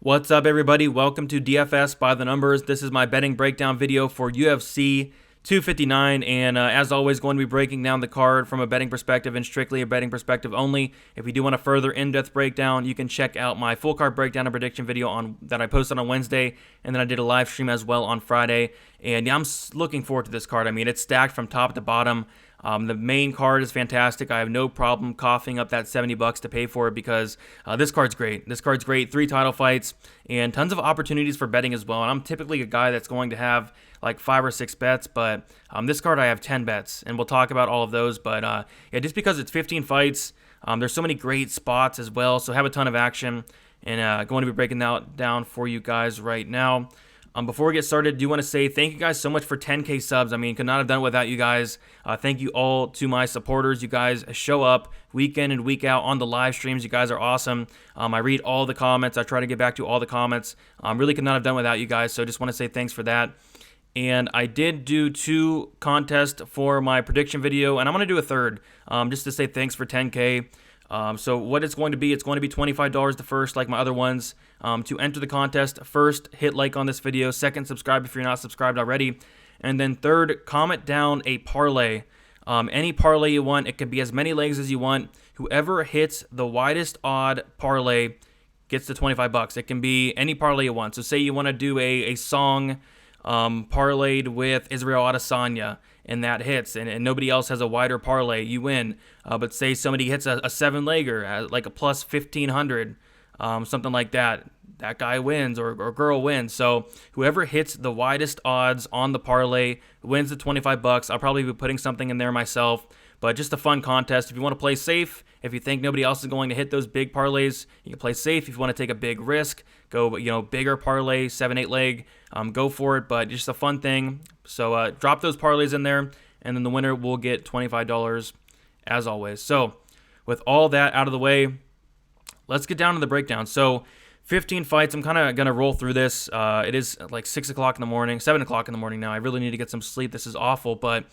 What's up, everybody? Welcome to DFS by the Numbers. This is my betting breakdown video for UFC 259, and as always, going to be breaking down the card from a betting perspective and strictly a betting perspective only. If you do want a further in-depth breakdown, you can check out my full card breakdown and prediction video that I posted on Wednesday, and then I did a live stream as well on Friday. And yeah, I'm looking forward to this card. I mean, it's stacked from top to bottom. The main card is fantastic. I have no problem coughing up that $70 to pay for it because this card's great. This card's great. 3 title fights and tons of opportunities for betting as well. And I'm typically a guy that's going to have like 5 or 6 bets, but this card I have 10 bets, and we'll talk about all of those. But yeah, just because it's 15 fights, there's so many great spots as well. So have a ton of action, and going to be breaking that down for you guys right now. Before we get started, I do want to say thank you guys so much for 10K subs. I mean, could not have done it without you guys. Thank you all to my supporters. You guys show up week in and week out on the live streams. You guys are awesome. I read all the comments. I try to get back to all the comments. Really could not have done without you guys, so just want to say thanks for that. And I did do 2 contests for my prediction video, and I'm going to do a third just to say thanks for 10K. So what it's going to be $25 the first, like my other ones. To enter the contest, first, hit like on this video. Second, subscribe if you're not subscribed already. And then third, comment down a parlay. Any parlay you want. It can be as many legs as you want. Whoever hits the widest odd parlay gets the $25. It can be any parlay you want. So say you want to do a song parlayed with Israel Adasanya, and that hits, and nobody else has a wider parlay, you win. But say somebody hits a 7-legger, like a plus 1,500, something like that. That guy wins or girl wins. So whoever hits the widest odds on the parlay wins the $25. I'll probably be putting something in there myself, but just a fun contest. If you want to play safe, if you think nobody else is going to hit those big parlays, you can play safe. If you want to take a big risk, go bigger parlay, 7-8 leg, go for it. But just a fun thing. So drop those parlays in there, and then the winner will get $25 as always. So with all that out of the way, let's get down to the breakdown. So 15 fights. I'm kind of going to roll through this. It is like 6 o'clock in the morning, 7 o'clock in the morning now. I really need to get some sleep. This is awful. But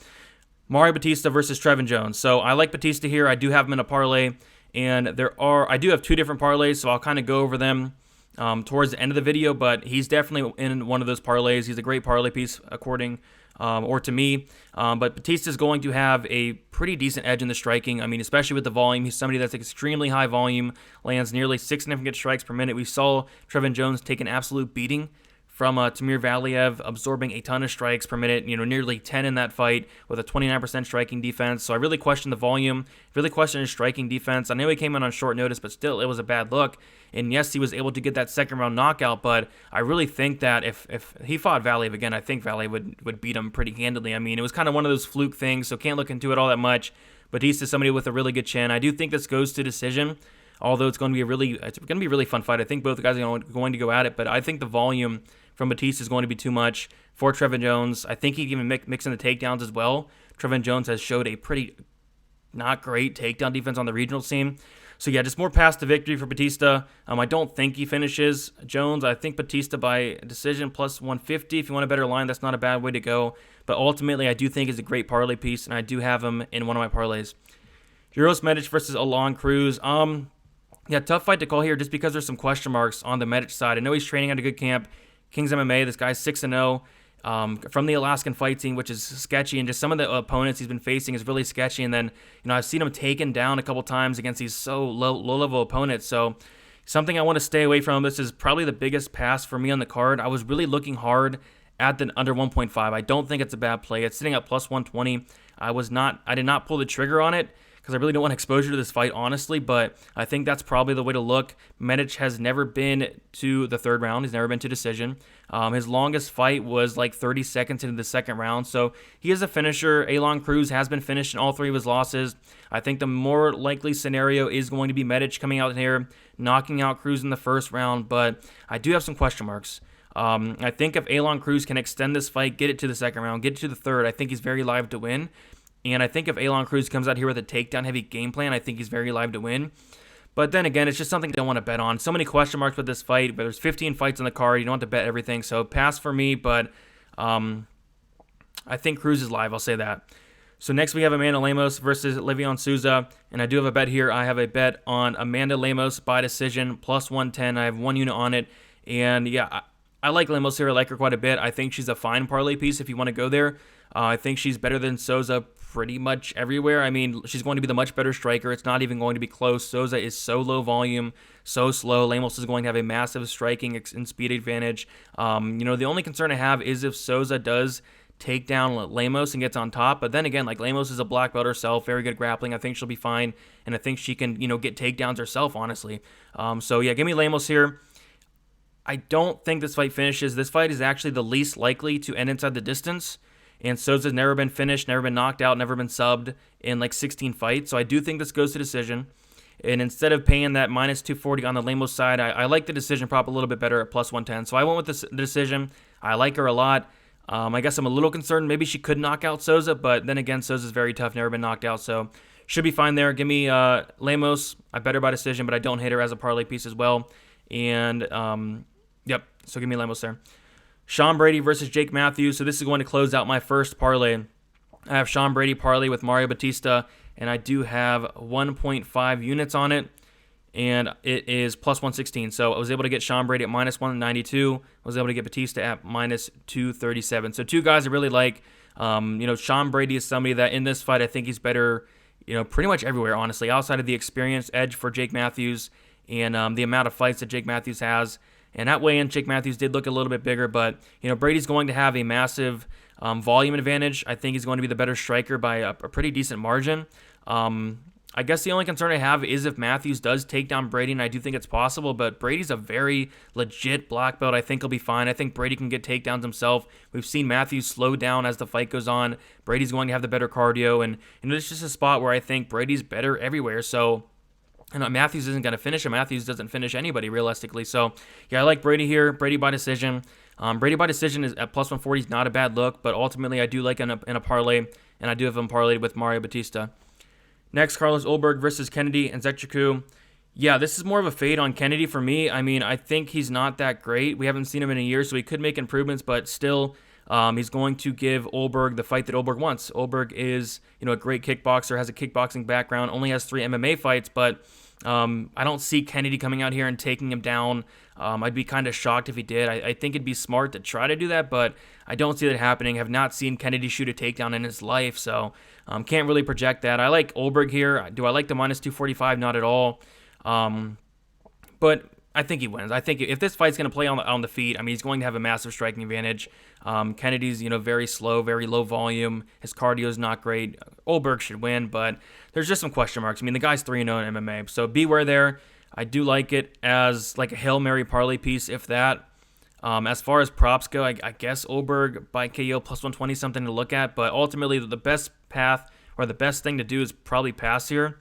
Mario Batista versus Trevin Jones. So I like Batista here. I do have him in a parlay. And I do have 2 different parlays, so I'll kind of go over them towards the end of the video. But he's definitely in one of those parlays. He's a great parlay piece, according or to me. But Batista is going to have a pretty decent edge in the striking. I mean, especially with the volume. He's somebody that's extremely high volume, lands nearly 6 significant strikes per minute. We saw Trevin Jones take an absolute beating from Tamir Valiev, absorbing a ton of strikes per minute, nearly 10 in that fight with a 29% striking defense. So I really question the volume, really question his striking defense. I know he came in on short notice, but still, it was a bad look. And yes, he was able to get that second-round knockout, but I really think that if he fought Valiev again, I think Valiev would beat him pretty handily. I mean, it was kind of one of those fluke things, so can't look into it all that much. Batista is somebody with a really good chin. I do think this goes to decision, although it's going to be a really fun fight. I think both guys are going to go at it, but I think the volume from Batista is going to be too much for Trevin Jones. I think he can even mix in the takedowns as well. Trevin Jones has showed a pretty not great takedown defense on the regional scene. So yeah, just more path to victory for Batista. I don't think he finishes Jones. I think Batista by decision plus 150. If you want a better line, that's not a bad way to go. But ultimately, I do think he's a great parlay piece, and I do have him in one of my parlays. Euros Medic versus Alon Cruz. Yeah, tough fight to call here just because there's some question marks on the Medic side. I know he's training at a good camp, Kings MMA. This guy's 6-0 from the Alaskan fight scene, which is sketchy, and just some of the opponents he's been facing is really sketchy. And then, I've seen him taken down a couple times against these so low-level opponents. So something I want to stay away from. This is probably the biggest pass for me on the card. I was really looking hard at the under 1.5. I don't think it's a bad play. It's sitting at plus 120. I did not pull the trigger on it because I really don't want exposure to this fight, honestly, but I think that's probably the way to look. Medic has never been to the third round. He's never been to decision. His longest fight was like 30 seconds into the second round, so he is a finisher. Alon Cruz has been finished in all 3 of his losses. I think the more likely scenario is going to be Medic coming out here, knocking out Cruz in the first round, but I do have some question marks. I think if Alon Cruz can extend this fight, get it to the second round, get it to the third, I think he's very live to win. And I think if Alon Cruz comes out here with a takedown-heavy game plan, I think he's very live to win. But then again, it's just something I don't want to bet on. So many question marks with this fight, but there's 15 fights on the card. You don't have to bet everything, so pass for me. But I think Cruz is live, I'll say that. So next we have Amanda Lamos versus Olivia Souza, and I do have a bet here. I have a bet on Amanda Lamos by decision, plus 110. I have 1 unit on it, And yeah, I like Lamos here. I like her quite a bit. I think she's a fine parlay piece if you want to go there. I think she's better than Souza pretty much everywhere. I mean, she's going to be the much better striker. It's not even going to be close. Souza is so low volume, so slow. Lamos is going to have a massive striking and speed advantage. The only concern I have is if Souza does take down Lamos and gets on top. But then again, like, Lamos is a black belt herself, very good grappling. I think she'll be fine, and I think she can, get takedowns herself, honestly. So yeah, give me Lamos here. I don't think this fight finishes. This fight is actually the least likely to end inside the distance. And Souza's never been finished, never been knocked out, never been subbed in like 16 fights. So I do think this goes to decision. And instead of paying that minus 240 on the Lamos side, I like the decision prop a little bit better at plus 110. So I went with the decision. I like her a lot. I guess I'm a little concerned. Maybe she could knock out Souza, but then again, Souza's very tough, never been knocked out. So should be fine there. Give me Lamos. I bet her by decision, but I don't hate her as a parlay piece as well. And yep, so give me Lamos there. Sean Brady versus Jake Matthews. So this is going to close out my first parlay. I have Sean Brady parlay with Mario Batista, and I do have 1.5 units on it, and it is plus 116. So I was able to get Sean Brady at minus 192. I was able to get Batista at minus 237. So two guys I really like. Sean Brady is somebody that in this fight I think he's better, pretty much everywhere, honestly, outside of the experience edge for Jake Matthews and the amount of fights that Jake Matthews has. And that weigh-in, Jake Matthews did look a little bit bigger, but Brady's going to have a massive volume advantage. I think he's going to be the better striker by a pretty decent margin. I guess the only concern I have is if Matthews does take down Brady, and I do think it's possible, but Brady's a very legit black belt. I think he'll be fine. I think Brady can get takedowns himself. We've seen Matthews slow down as the fight goes on. Brady's going to have the better cardio, and it's just a spot where I think Brady's better everywhere, so... And Matthews isn't going to finish him. Matthews doesn't finish anybody, realistically. So, yeah, I like Brady here. Brady by decision. Brady by decision is at plus 140 is not a bad look, but ultimately I do like in a parlay, and I do have him parlayed with Mario Batista. Next, Carlos Olberg versus Kennedy and Zechaku. Yeah, this is more of a fade on Kennedy for me. I mean, I think he's not that great. We haven't seen him in a year, so he could make improvements, but still... he's going to give Olberg the fight that Olberg wants. Olberg is, a great kickboxer, has a kickboxing background, only has 3 MMA fights, but I don't see Kennedy coming out here and taking him down. I'd be kind of shocked if he did. I think it'd be smart to try to do that, but I don't see that happening. Have not seen Kennedy shoot a takedown in his life, so can't really project that. I like Olberg here. Do I like the minus 245? Not at all. But I think he wins. I think if this fight's going to play on the feet, I mean, he's going to have a massive striking advantage. Kennedy's, very slow, very low volume. His cardio is not great. Olberg should win, but there's just some question marks. I mean, the guy's 3-0 in MMA, so beware there. I do like it as like a Hail Mary parlay piece, if that. As far as props go, I guess Olberg by KO plus 120 something to look at, but ultimately the best path or the best thing to do is probably pass here.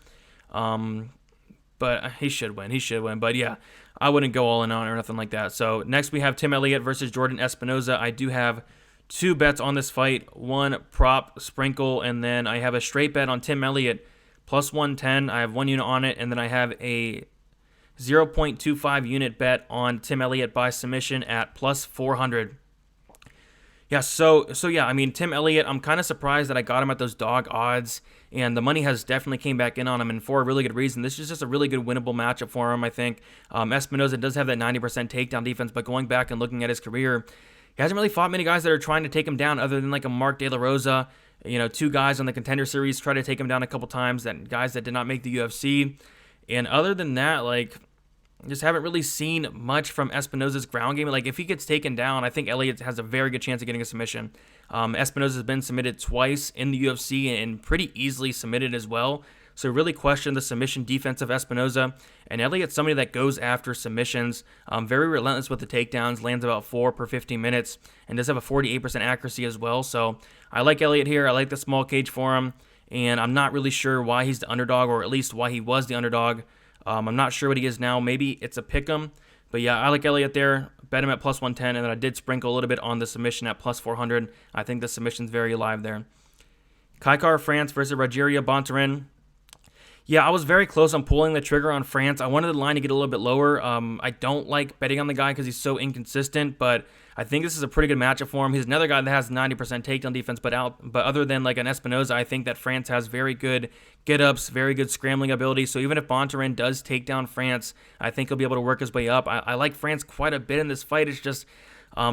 But he should win. But yeah, I wouldn't go all in on it or nothing like that. So next we have Tim Elliott versus Jordan Espinoza. I do have 2 bets on this fight, 1 prop sprinkle, and then I have a straight bet on Tim Elliott plus 110. I have 1 unit on it, and then I have a 0.25 unit bet on Tim Elliott by submission at plus 400. Yeah, so yeah, I mean, Tim Elliott, I'm kind of surprised that I got him at those dog odds, and the money has definitely came back in on him, and for a really good reason. This is just a really good winnable matchup for him, I think. Espinoza does have that 90% takedown defense, but going back and looking at his career, he hasn't really fought many guys that are trying to take him down other than like a Mark De La Rosa. 2 guys on the Contender Series tried to take him down a couple times, guys that did not make the UFC. And other than that, like, just haven't really seen much from Espinoza's ground game. Like, if he gets taken down, I think Elliott has a very good chance of getting a submission. Espinoza has been submitted twice in the UFC and pretty easily submitted as well. So really question the submission defense of Espinoza. And Elliott's somebody that goes after submissions, very relentless with the takedowns, lands about 4 per 15 minutes, and does have a 48% accuracy as well. So I like Elliott here. I like the small cage for him. And I'm not really sure why he's the underdog, or at least why he was the underdog. I'm not sure what he is now. Maybe it's a pick'em. But yeah, I like Elliott there. Bet him at plus 110, and then I did sprinkle a little bit on the submission at plus 400. I think the submission's very alive there. Kaikar France versus Rogerio Bontorin. Yeah, I was very close on pulling the trigger on France. I wanted the line to get a little bit lower. I don't like betting on the guy because he's so inconsistent, but I think this is a pretty good matchup for him. He's another guy that has 90% takedown defense, but other than like an Espinoza, I think that France has very good get-ups, very good scrambling ability. So even if Bontorin does take down France, I think he'll be able to work his way up. I like France quite a bit in this fight. It's just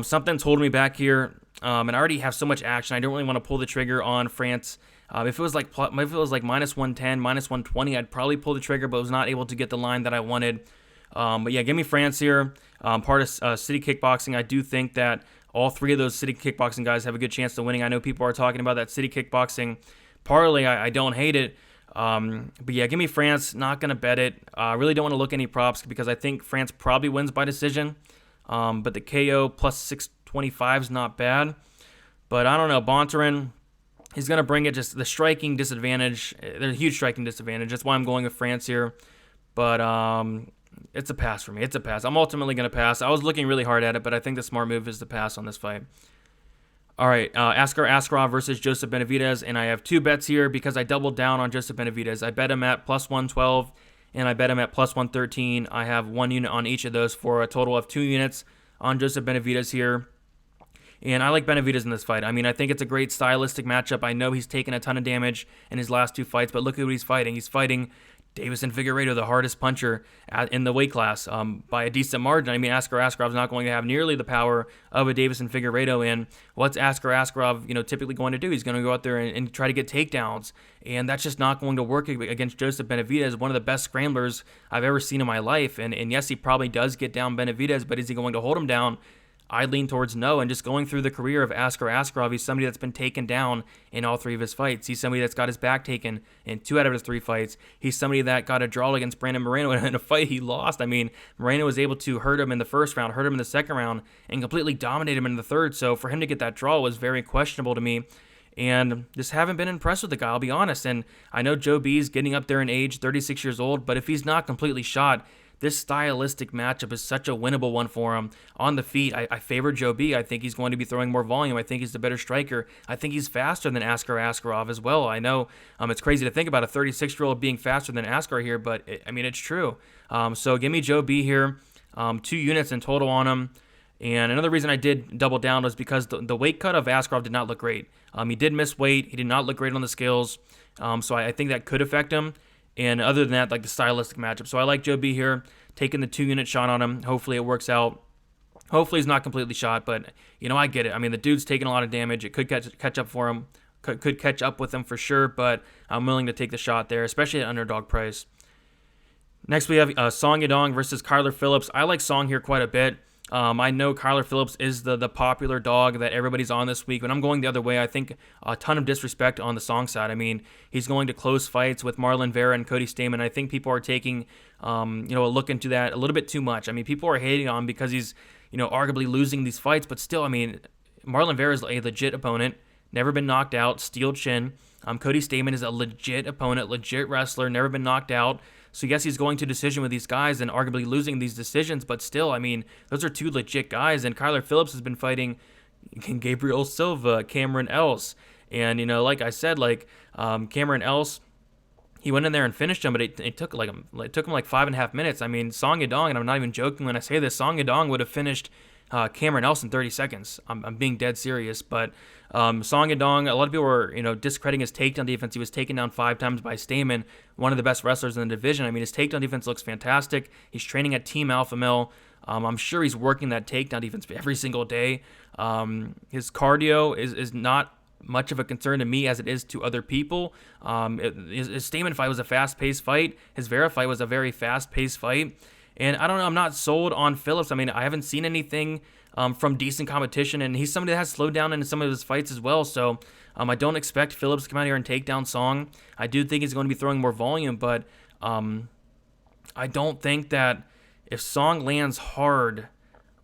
something's holding me back here, and I already have so much action. I don't really want to pull the trigger on France. If it was like minus 110, minus 120, I'd probably pull the trigger, but was not able to get the line that I wanted. But yeah, give me France here. Part of City Kickboxing. I do think that all three of those City Kickboxing guys have a good chance of winning. I know people are talking about that City Kickboxing parlay. I don't hate it. But yeah, give me France. Not going to bet it. I really don't want to look any props because I think France probably wins by decision. But the KO plus 625 is not bad. But I don't know. Bontorin, he's going to bring it, just the striking disadvantage. There's a huge striking disadvantage. That's why I'm going with France here. But it's a pass for me. It's a pass. I'm ultimately going to pass. I was looking really hard at it, but I think the smart move is to pass on this fight. All right, Askar Askarov versus Joseph Benavidez, and I have two bets here because I doubled down on Joseph Benavidez. I bet him at plus 112, and I bet him at plus 113. I have 1 unit on each of those for a total of 2 units on Joseph Benavidez here. And I like Benavidez in this fight. I mean, I think it's a great stylistic matchup. I know he's taken a ton of damage in his last 2 fights, but look at who he's fighting. He's fighting Davison Figueiredo, the hardest puncher in the weight class, by a decent margin. I mean, Askar Askarov's not going to have nearly the power of a Davison Figueiredo, and what's Askar Askarov, typically going to do? He's going to go out there and try to get takedowns, and that's just not going to work against Joseph Benavidez, one of the best scramblers I've ever seen in my life. And yes, he probably does get down Benavidez, but is he going to hold him down? I lean towards no, and just going through the career of Askar Askarov, he's somebody that's been taken down in all 3 of his fights. He's somebody that's got his back taken in 2 out of his 3 fights. He's somebody that got a draw against Brandon Moreno in a fight he lost. I mean, Moreno was able to hurt him in the first round, hurt him in the second round, and completely dominate him in the third. So for him to get that draw was very questionable to me. And just haven't been impressed with the guy, I'll be honest. And I know Joe B's getting up there in age, 36 years old, but if he's not completely shot, this stylistic matchup is such a winnable one for him. On the feet, I favor Joe B. I think he's going to be throwing more volume. I think he's the better striker. I think he's faster than Askar Askarov as well. I know it's crazy to think about a 36-year-old being faster than Askar here, but it's true. So give me Joe B here. 2 units in total on him. And another reason I did double down was because the weight cut of Askarov did not look great. He did miss weight. He did not look great on the scales. So I think that could affect him. And other than that, like the stylistic matchup. So I like Joe B here, taking the 2-unit shot on him. Hopefully it works out. Hopefully he's not completely shot, but, I get it. I mean, the dude's taking a lot of damage. It could catch up for him. Could catch up with him for sure, but I'm willing to take the shot there, especially at underdog price. Next, we have Song Edong versus Kyler Phillips. I like Song here quite a bit. I know Kyler Phillips is the popular dog that everybody's on this week, but I'm going the other way. I think a ton of disrespect on the Song side. I mean, he's going to close fights with Marlon Vera and Cody Stamann. I think people are taking, a look into that a little bit too much. I mean, people are hating on him because he's, arguably losing these fights, but still, I mean, Marlon Vera is a legit opponent, never been knocked out, steel chin. Cody Stamann is a legit opponent, legit wrestler, never been knocked out. So yes, he's going to decision with these guys and arguably losing these decisions, but still, I mean, those are 2 legit guys. And Kyler Phillips has been fighting Gabriel Silva, Cameron Else, and like I said, Cameron Else, he went in there and finished him, but it took him like 5.5 minutes. I mean, Song Edong, and I'm not even joking when I say this, Song Edong would have finished Cameron Else in 30 seconds. I'm being dead serious, but Song Edong, a lot of people were, discrediting his takedown defense. He was taken down 5 times by Stamann, one of the best wrestlers in the division. I mean, his takedown defense looks fantastic. He's training at Team Alpha Male. I'm sure he's working that takedown defense every single day. His cardio is not much of a concern to me as it is to other people. His Stamann fight was a fast-paced fight. His Vera fight was a very fast-paced fight. And I don't know, I'm not sold on Phillips. I mean, I haven't seen anything from decent competition, and he's somebody that has slowed down in some of his fights as well. So I don't expect Phillips to come out here and take down Song. I do think he's going to be throwing more volume, but I don't think that if Song lands hard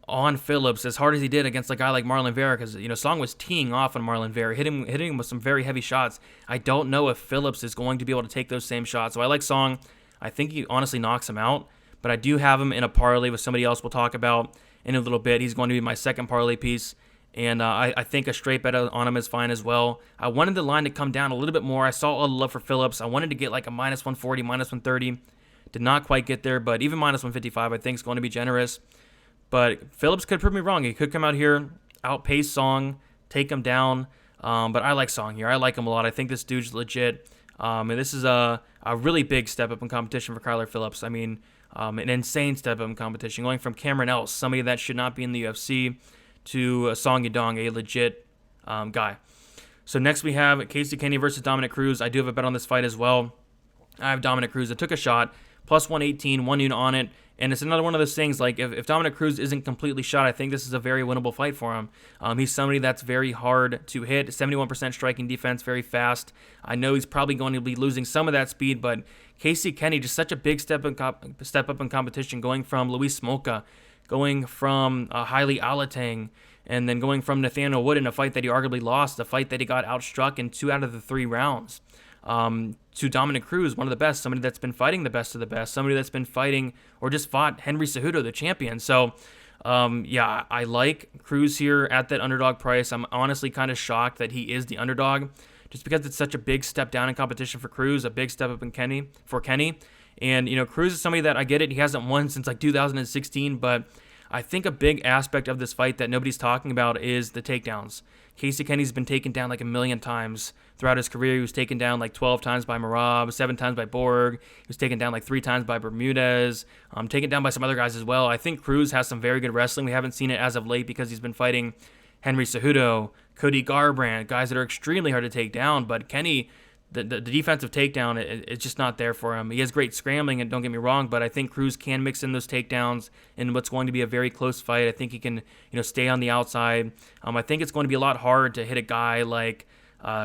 on Phillips, as hard as he did against a guy like Marlon Vera, because Song was teeing off on Marlon Vera, hitting him with some very heavy shots. I don't know if Phillips is going to be able to take those same shots. So I like Song. I think he honestly knocks him out. But I do have him in a parlay with somebody else we'll talk about in a little bit. He's going to be my second parlay piece. And I think a straight bet on him is fine as well. I wanted the line to come down a little bit more. I saw all the love for Phillips. I wanted to get like a minus 140, minus 130. Did not quite get there, but even minus 155 I think is going to be generous. But Phillips could prove me wrong. He could come out here, outpace Song, take him down. But I like Song here. I like him a lot. I think this dude's legit. And this is a really big step up in competition for Kyler Phillips. I mean, an insane step up in competition. Going from Cameron Else, somebody that should not be in the UFC, to Song Edong, a legit guy. So next we have Casey Kenny versus Dominic Cruz. I do have a bet on this fight as well. I have Dominic Cruz. I took a shot, plus 118, 1 unit on it. And it's another one of those things, like if Dominic Cruz isn't completely shot, I think this is a very winnable fight for him. He's somebody that's very hard to hit, 71% striking defense, very fast. I know he's probably going to be losing some of that speed, but Casey Kenny, just such a big step up in competition, going from Luis Smolka, going from Haile Alatang, and then going from Nathaniel Wood in a fight that he arguably lost, a fight that he got outstruck in 2 out of the 3 rounds, to Dominic Cruz, one of the best, somebody that's been fighting the best of the best, somebody that's been fighting or just fought Henry Cejudo, the champion. So, yeah, I like Cruz here at that underdog price. I'm honestly kind of shocked that he is the underdog, just because it's such a big step down in competition for Cruz, a big step up in Kenny. And, you know, Cruz is somebody that I get it. He hasn't won since like 2016, but I think a big aspect of this fight that nobody's talking about is the takedowns. Casey Kenny's been taken down like a million times throughout his career. He was taken down like 12 times by Merab, 7 times by Borg. He was taken down like 3 times by Bermudez, taken down by some other guys as well. I think Cruz has some very good wrestling. We haven't seen it as of late because he's been fighting Henry Cejudo, Cody Garbrandt, guys that are extremely hard to take down. But Kenny, the defensive takedown, it's just not there for him. He has great scrambling, and don't get me wrong, but I think Cruz can mix in those takedowns in what's going to be a very close fight. I think he can, stay on the outside. I think it's going to be a lot harder to hit a guy like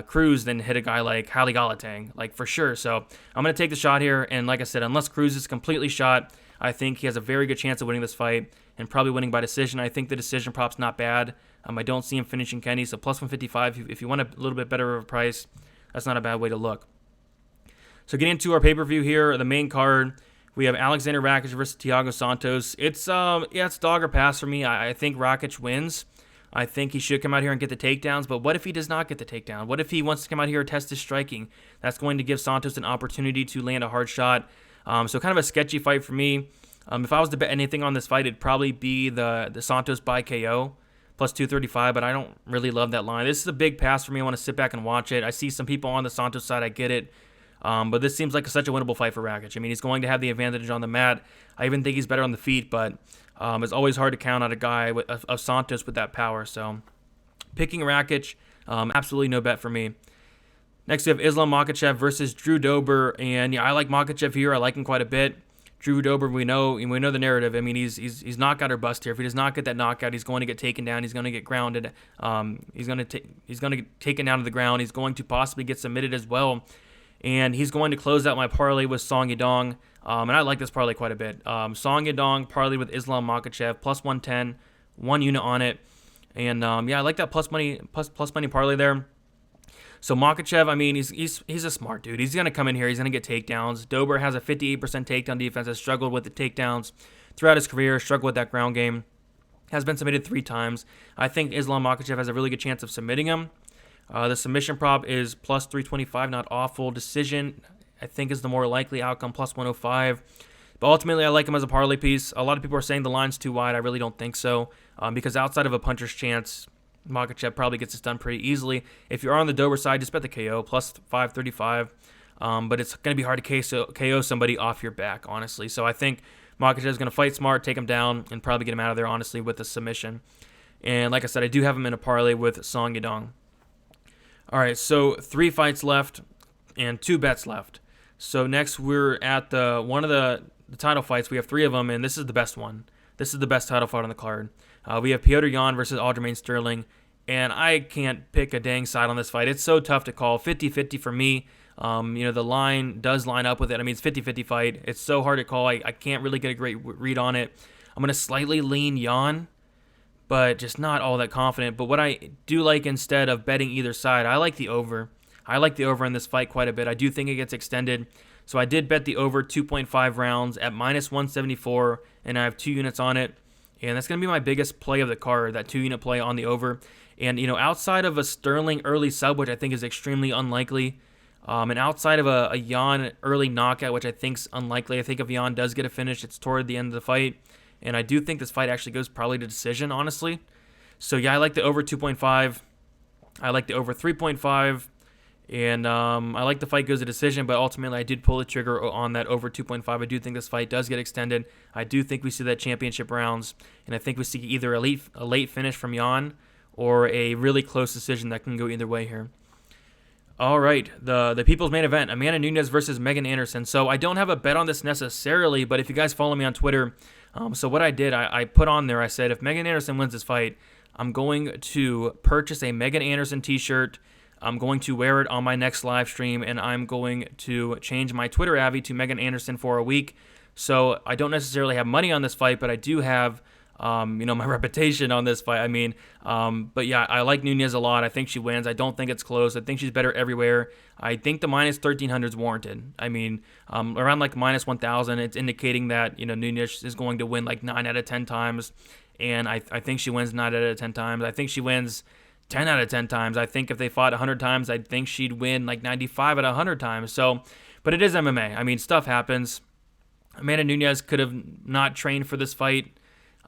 Cruz than hit a guy like Haile Alatang, like for sure. So I'm going to take the shot here, and like I said, unless Cruz is completely shot, I think he has a very good chance of winning this fight and probably winning by decision. I think the decision prop's not bad. I don't see him finishing Kenny, so plus 155. If you want a little bit better of a price, that's not a bad way to look. So getting into our pay-per-view here, the main card, we have Alexander Rakic versus Thiago Santos. It's dog or pass for me. I think Rakic wins. I think he should come out here and get the takedowns, but what if he does not get the takedown? What if he wants to come out here and test his striking? That's going to give Santos an opportunity to land a hard shot. So kind of a sketchy fight for me. If I was to bet anything on this fight, it'd probably be the Santos by KO. Plus 235, but I don't really love that line. This is a big pass for me. I want to sit back and watch it. I see some people on the Santos side. I get it. But this seems like such a winnable fight for Rakic. I mean, he's going to have the advantage on the mat. I even think he's better on the feet, but it's always hard to count out a guy of Santos with that power. So picking Rakic, absolutely no bet for me. Next, we have Islam Makachev versus Drew Dober. And yeah, I like Makachev here. I like him quite a bit. Drew Dober, we know the narrative. I mean, he's knockout or bust here. If he does not get that knockout, he's going to get taken down. He's going to get grounded. He's going to get taken down to the ground. He's going to possibly get submitted as well. And he's going to close out my parlay with Song Edong. And I like this parlay quite a bit. Song Edong parlay with Islam Makachev, plus 110, 1 unit on it. And yeah, I like that plus money parlay there. So Makachev, I mean, he's a smart dude. He's going to come in here. He's going to get takedowns. Dober has a 58% takedown defense, has struggled with the takedowns throughout his career, struggled with that ground game, has been submitted 3 times. I think Islam Makachev has a really good chance of submitting him. The submission prop is plus 325, not awful. Decision, I think, is the more likely outcome, plus 105. But ultimately, I like him as a parlay piece. A lot of people are saying the line's too wide. I really don't think so, because outside of a puncher's chance, Makachev probably gets this done pretty easily. If you're on the Dober side, just bet the KO, plus 535. But it's going to be hard to KO somebody off your back, honestly. So I think Makachev is going to fight smart, take him down, and probably get him out of there, honestly, with a submission. And like I said, I do have him in a parlay with Song Edong. All right, so 3 fights left and 2 bets left. So next we're at one of the title fights. We have 3 of them, and this is the best one. This is the best title fight on the card. We have Petr Yan versus Alderman Sterling, and I can't pick a dang side on this fight. It's so tough to call. 50-50 for me. The line does line up with it. I mean, it's 50-50 fight. It's so hard to call. I can't really get a great read on it. I'm going to slightly lean Yan, but just not all that confident. But what I do like, instead of betting either side, I like the over. I like the over in this fight quite a bit. I do think it gets extended. So I did bet the over 2.5 rounds at minus 174, and I have 2 units on it. And that's going to be my biggest play of the card, that 2-unit play on the over. And, outside of a Sterling early sub, which I think is extremely unlikely, and outside of a Yan early knockout, which I think is unlikely, I think if Yan does get a finish, it's toward the end of the fight. And I do think this fight actually goes probably to decision, honestly. So, yeah, I like the over 2.5. I like the over 3.5. And I like the fight goes to decision, but ultimately I did pull the trigger on that over 2.5. I do think this fight does get extended. I do think we see that championship rounds, and I think we see either a late finish from Yan or a really close decision that can go either way here. All right, the people's main event, Amanda Nunes versus Megan Anderson. So I don't have a bet on this necessarily, but if you guys follow me on Twitter, so what I did, I put on there, I said, if Megan Anderson wins this fight, I'm going to purchase a Megan Anderson t-shirt. I'm going to wear it on my next live stream, and I'm going to change my Twitter avi to Megan Anderson for a week. So I don't necessarily have money on this fight, but I do have, my reputation on this fight. But yeah, I like Nunes a lot. I think she wins. I don't think it's close. I think she's better everywhere. I think the minus 1,300 is warranted. Around like minus 1,000, it's indicating that, Nunes is going to win like 9 out of 10 times. And I think she wins 9 out of 10 times. I think she wins 10 out of 10 times. I think if they fought 100 times, I think she'd win like 95 out of 100 times. So, but it is MMA. Stuff happens. Amanda Nunes could have not trained for this fight.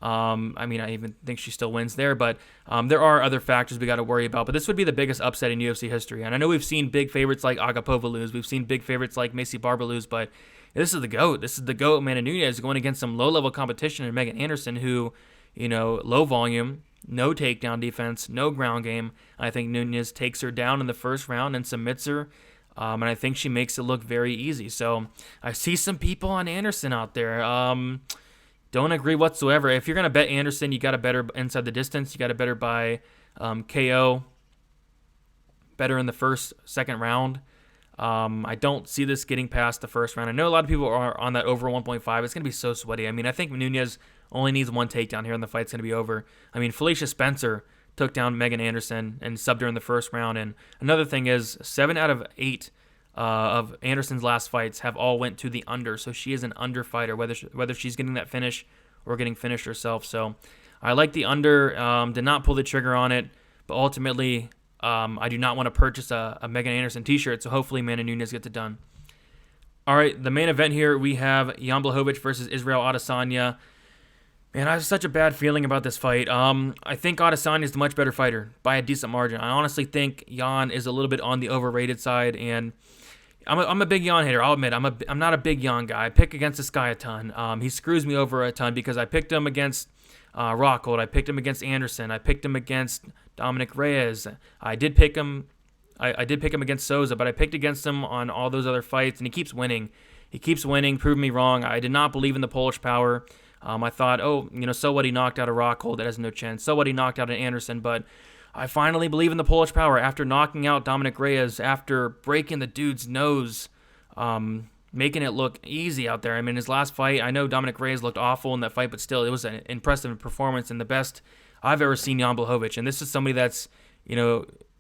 I even think she still wins there, but there are other factors we got to worry about. But this would be the biggest upset in UFC history. And I know we've seen big favorites like Agapova lose. We've seen big favorites like Macy Barber lose, but this is the GOAT. This is the GOAT, Amanda Nunes, going against some low-level competition in Megan Anderson, who, low volume, no takedown defense, no ground game. I think Nunes takes her down in the first round and submits her, and I think she makes it look very easy. So I see some people on Anderson out there. Don't agree whatsoever. If you're going to bet Anderson, you got to bet her inside the distance. You got to bet her by KO, better in the second round. I don't see this getting past the first round. I know a lot of people are on that over 1.5. It's going to be so sweaty. I think Nunes only needs one takedown here and the fight's going to be over. Felicia Spencer took down Megan Anderson and subbed her in the first round. And another thing is 7 out of 8 of Anderson's last fights have all went to the under. So she is an under fighter, whether she's getting that finish or getting finished herself. So I like the under. Did not pull the trigger on it, but ultimately I do not want to purchase a Megan Anderson t-shirt. So hopefully Amanda Nunes gets it done. All right, the main event here, we have Yamblochobic versus Israel Adasanya. Man, I have such a bad feeling about this fight. I think Adesanya is the much better fighter by a decent margin. I honestly think Yan is a little bit on the overrated side, and I'm a big Yan hater. I'll admit, I'm not a big Yan guy. I pick against this guy a ton. He screws me over a ton because I picked him against Rockhold. I picked him against Anderson. I picked him against Dominic Reyes. I did pick him against Souza, but I picked against him on all those other fights, and he keeps winning. He keeps winning, proving me wrong. I did not believe in the Polish power. I thought, so what, he knocked out a Rockhold that has no chance. So what, he knocked out an Anderson, but I finally believe in the Polish power after knocking out Dominic Reyes, after breaking the dude's nose, making it look easy out there. His last fight, I know Dominic Reyes looked awful in that fight, but still, it was an impressive performance and the best I've ever seen Yamblochobic. And this is somebody that's,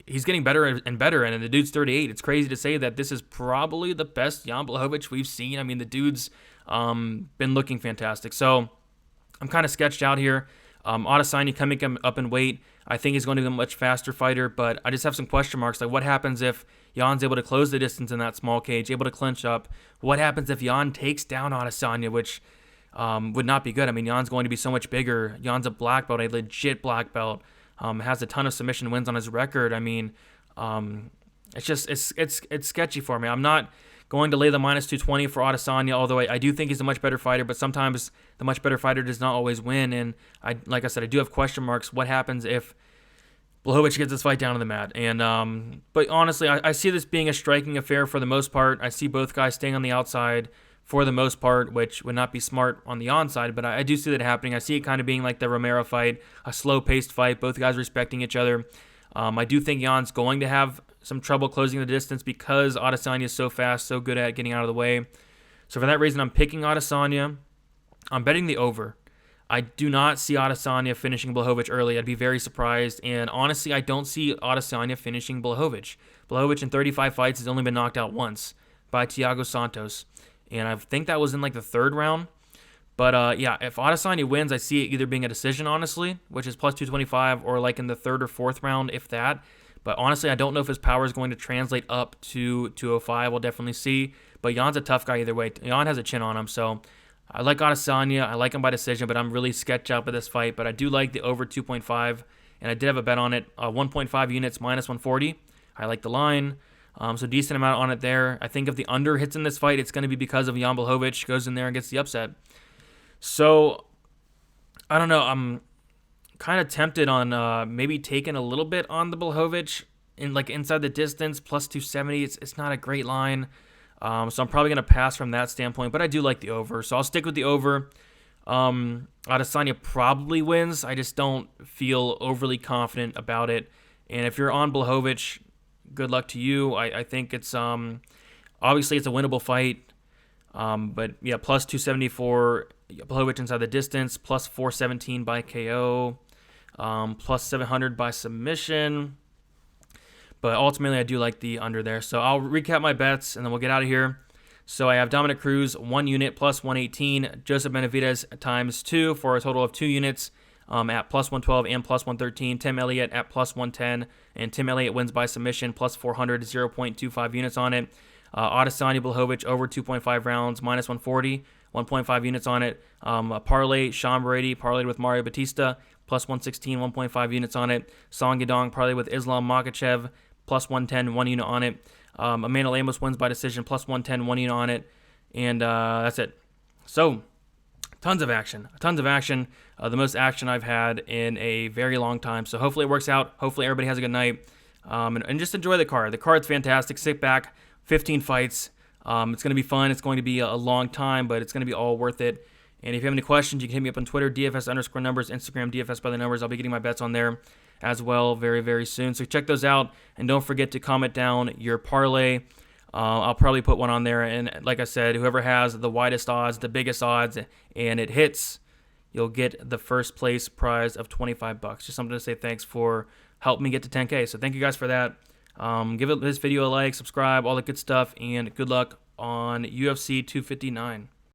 he's getting better and better, and the dude's 38. It's crazy to say that this is probably the best Yamblochobic we've seen. The dude's been looking fantastic. So I'm kind of sketched out here. Adesanya coming up in weight. I think he's going to be a much faster fighter, but I just have some question marks. Like, what happens if Yan's able to close the distance in that small cage, able to clinch up? What happens if Yan takes down Adesanya, which would not be good? Yan's going to be so much bigger. Yan's a black belt, a legit black belt. Has a ton of submission wins on his record. It's just it's sketchy for me. I'm not going to lay the minus 220 for Adesanya, although I do think he's a much better fighter, but sometimes the much better fighter does not always win, and like I said, I do have question marks. What happens if Blachowicz gets this fight down to the mat? And but honestly, I see this being a striking affair for the most part. I see both guys staying on the outside for the most part, which would not be smart on the onside, but I do see that happening. I see it kind of being like the Romero fight, a slow-paced fight, both guys respecting each other. I do think Jan's going to have some trouble closing the distance because Adesanya is so fast, so good at getting out of the way. So for that reason, I'm picking Adesanya. I'm betting the over. I do not see Adesanya finishing Blachowicz early. I'd be very surprised. And honestly, I don't see Adesanya finishing Blachowicz. Blachowicz in 35 fights has only been knocked out once by Thiago Santos. And I think that was in like the third round. But yeah, if Adesanya wins, I see it either being a decision, honestly, which is plus 225, or like in the third or fourth round, if that. But honestly, I don't know if his power is going to translate up to 205. We'll definitely see. But Jan's a tough guy either way. Jan has a chin on him, so I like Adesanya. I like him by decision, but I'm really sketched out by this fight. But I do like the over 2.5, and I did have a bet on it. 1.5 units minus 140. I like the line. So decent amount on it there. I think if the under hits in this fight, it's going to be because of Yamblochobic goes in there and gets the upset. So I don't know. I'm kind of tempted on maybe taking a little bit on the Blachowicz in like inside the distance, plus 270. It's not a great line. So I'm probably going to pass from that standpoint, but I do like the over. So I'll stick with the over. Adesanya probably wins. I just don't feel overly confident about it. And if you're on Blachowicz, good luck to you. I think it's obviously it's a winnable fight. But yeah, plus 270 for Blachowicz inside the distance, plus 417 by KO, plus 700 by submission. But ultimately, I do like the under there. So I'll recap my bets, and then we'll get out of here. So I have Dominic Cruz, 1 unit, plus 118. Joseph Benavidez times 2 for a total of 2 units at plus 112 and plus 113. Tim Elliott at plus 110. And Tim Elliott wins by submission, plus 400, 0.25 units on it. Adesanya Blachowicz over 2.5 rounds, minus 140. 1.5 units on it. A parlay, Sean Brady, parlayed with Mario Batista, plus 116, 1.5 units on it. Song Edong, parlayed with Islam Makachev, plus 110, 1 unit on it. Amanda Lamos wins by decision, plus 110, 1 unit on it. And that's it. So, tons of action. The most action I've had in a very long time. So hopefully it works out. Hopefully everybody has a good night. And just enjoy the card. The card's fantastic. Sit back. 15 fights. It's going to be fun. It's going to be a long time, but it's going to be all worth it. And if you have any questions, you can hit me up on Twitter, DFS_numbers, Instagram, DFS by the numbers. I'll be getting my bets on there as well very, very soon. So check those out. And don't forget to comment down your parlay. I'll probably put one on there. And like I said, whoever has the widest odds, the biggest odds, and it hits, you'll get the first place prize of $25. Just something to say thanks for helping me get to 10K. So thank you guys for that. Give this video a like, subscribe, all the good stuff, and good luck on UFC 259.